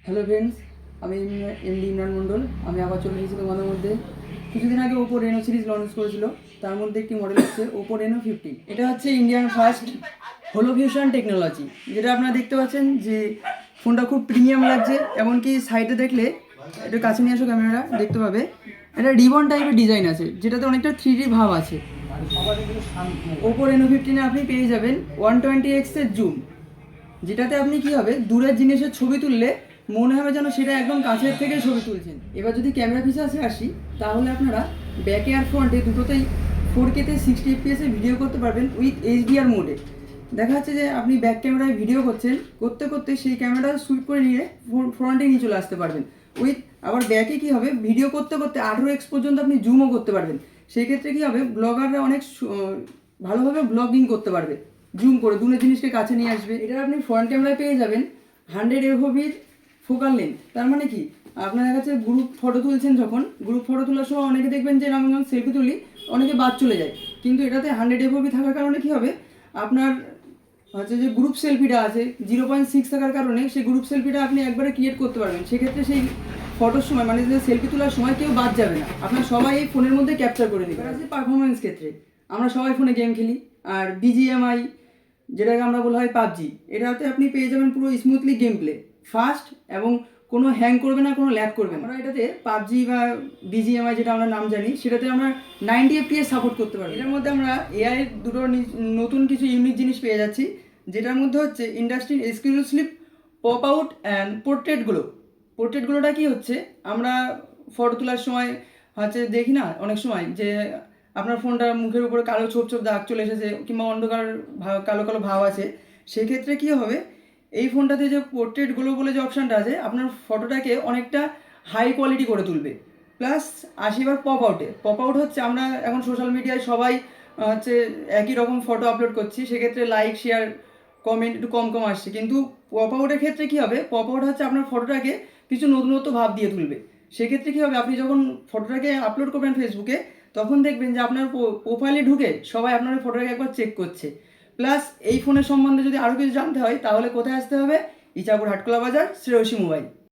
Hello friends, আমি MD Imran মণ্ডল। আমি আবার চলে এসেছি তোমাদের মধ্যে। কিছুদিন আগে ওপো রেনো সিরিজ লঞ্চ করেছিল, তার মধ্যে একটি মডেল হচ্ছে ওপো রেনো 15। এটা হচ্ছে ইন্ডিয়ান ফার্স্ট হলো ফিউশন টেকনোলজি, যেটা আপনারা দেখতে পাচ্ছেন যে ফোনটা খুব প্রিমিয়াম লাগছে। এমনকি সাইডে দেখলে, একটু কাছে নিয়ে আসো ক্যামেরাটা, দেখতে পাবে এটা রিবন টাইপের ডিজাইন আছে, যেটাতে অনেকটা 3D ভাব আছে। ওপো রেনো 15-এ আপনি পেয়ে যাবেন 120x জুম, যেটাতে আপনি কি হবে, দূরের জিনিসের ছবি তুললে মনে হবে যেন সেটা একদম কাছের থেকে ছবি তুলছেন। এবার যদি ক্যামেরা ফিচার্সে আসি, তাহলে আপনারা ব্যাকে আর ফ্রন্টে দুটোতেই 4K-তে 60 FPS-এ ভিডিও করতে পারবেন উইথ HDR মোডে। দেখা যাচ্ছে যে আপনি ব্যাক ক্যামেরায় ভিডিও করছেন, করতে করতে সেই ক্যামেরাটা সুইপ করে নিয়ে ফ্রন্টে নিয়ে চলে আসতে পারবেন উইথ। আবার ব্যাকে কি হবে, ভিডিও করতে করতে 18x পর্যন্ত আপনি জুমও করতে পারবেন। সেই ক্ষেত্রে কি হবে, ব্লগাররা অনেক ভালোভাবে ব্লগিং করতে পারবে, জুম করে দূরের জিনিসকে কাছে নিয়ে আসবে। এটা আপনি ফ্রন্ট ক্যামেরায় পেয়ে যাবেন 100 FOV ফোকাল লেন্থ। তার মানে কি, আপনার কাছে গ্রুপ ফটো তুলছেন, যখন গ্রুপ ফটো তোলার সময় অনেকে দেখবেন যে আমি যখন সেলফি তুলি অনেকে বাদ চলে যায়, কিন্তু এটাতে 100 FOV থাকার কারণে কি হবে, আপনার হচ্ছে যে গ্রুপ সেলফিটা আছে 0.6 থাকার কারণে সেই গ্রুপ সেলফিটা আপনি একবারে ক্রিয়েট করতে পারবেন। সেক্ষেত্রে সেই ফটোর সময়, মানে যে সেলফি তোলার সময় কেউ বাদ যাবে না, আপনার সবাই এই ফোনের মধ্যে ক্যাপচার করে দেবে। আছে পারফরমেন্স ক্ষেত্রে, আমরা সবাই ফোনে গেম খেলি, আর BGMI যেটাকে আমরা বলা হয় পাবজি, এটাতে আপনি পেয়ে যাবেন পুরো স্মুথলি গেম প্লে, ফাস্ট, এবং কোনো হ্যাং করবে না, কোনো ল্যাগ করবে না। আমরা এটাতে পাবজি বা BGMI যেটা আমরা নাম জানি, সেটাতে আমরা 90 FPS সাপোর্ট করতে পারি। এটার মধ্যে আমরা AI দুটো নতুন কিছু ইউনিক জিনিস পেয়ে যাচ্ছি, যেটার মধ্যে হচ্ছে industry exclusive pop out and পোর্ট্রেটগুলো। পোর্ট্রেটগুলোটা কি হচ্ছে, আমরা ফটো তোলার সময় হচ্ছে দেখি না অনেক সময় যে আপনার ফোনটা মুখের উপরে কালো ছোপ ছোপ দাগ চলে এসেছে, কিংবা অন্ধকার কালো কালো ভাব আছে। সেক্ষেত্রে কী হবে, এই ফোনটাতে যে পোর্ট্রেটগুলো বলে যে অপশানটা আছে, আপনার ফটোটাকে অনেকটা হাই কোয়ালিটি করে তুলবে। প্লাস আসিবার পপ আউটে, পপ আউট হচ্ছে আমরা এখন সোশ্যাল মিডিয়ায় সবাই হচ্ছে একই রকম ফটো আপলোড করছি, সেক্ষেত্রে লাইক শেয়ার কমেন্ট একটু কম কম আসছে। কিন্তু পপ আউটের ক্ষেত্রে কী হবে, পপ আউট হচ্ছে আপনার ফটোটাকে কিছু নতুনত্ব ভাব দিয়ে তুলবে। সেক্ষেত্রে কী হবে, আপনি যখন ফটোটাকে আপলোড করবেন ফেসবুকে, তখন দেখবেন যে আপনার প্রোফাইলে ঢুকে সবাই আপনার ফটোটাকে একবার চেক করছে। প্লাস এই ফোনের সম্বন্ধে যদি আরও কিছু জানতে হয়, তাহলে কোথায় আসতে হবে, ইচাপুর হাটকোলা বাজার, শ্রেয়সী মোবাইল।